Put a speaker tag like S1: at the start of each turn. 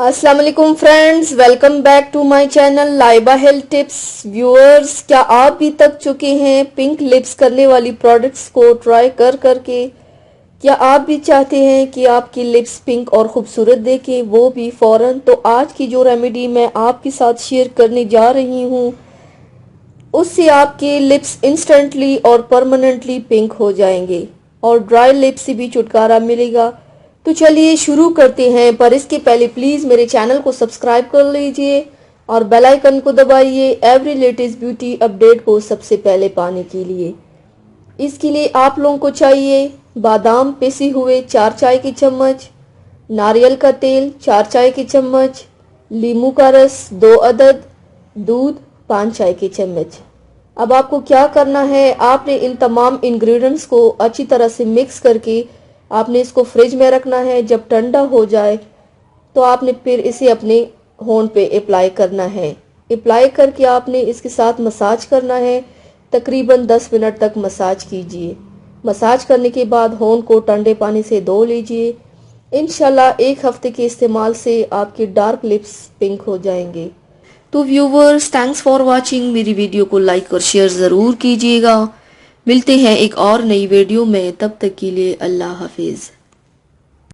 S1: अस्सलाम वालेकुम friends, welcome back to my channel Laiba health tips. Viewers, क्या आप भी थक चुके हैं पिंक लिप्स करने वाली प्रोडक्ट्स को ट्राई कर करके? क्या आप भी चाहते हैं कि आपकी लिप्स पिंक और खूबसूरत देखें, वो भी फौरन? तो आज की जो रेमेडी मैं आपके साथ शेयर करने जा रही हूँ, उससे आपके लिप्स इंस्टेंटली और परमानेंटली पिंक हो जाएंगे और ड्राई लिप्स से भी छुटकारा मिलेगा। तो चलिए शुरू करते हैं, पर इसके पहले प्लीज मेरे चैनल को सब्सक्राइब कर लीजिए और बेल आइकन को दबाइए एवरी लेटेस्ट ब्यूटी अपडेट को सबसे पहले पाने के लिए। इसके लिए आप लोगों को चाहिए बादाम पिसे हुए 4 चाय के चम्मच, नारियल का तेल 4 चाय के चम्मच, नींबू का रस 2 अदद, दूध 5 चाय के चम्मच। अब आपको क्या करना है, आपने इन तमाम इंग्रेडिएंट्स को अच्छी तरह से मिक्स करके आपने इसको फ्रिज में रखना है। जब ठंडा हो जाए तो आपने फिर इसे अपने होंठ पे अप्लाई करना है। अप्लाई करके आपने इसके साथ मसाज करना है। तकरीबन 10 मिनट तक मसाज कीजिए। मसाज करने के बाद होंठ को ठंडे पानी से धो लीजिए। इंशाल्लाह 1 हफ्ते के इस्तेमाल से आपके डार्क लिप्स पिंक हो जाएंगे। तो व्यूवर्स, थैंक्स फॉर वाचिंग। मेरी वीडियो को लाइक और शेयर ज़रूर कीजिएगा। मिलते हैं एक और नई वीडियो में, तब तक के लिए अल्लाह हाफिज़।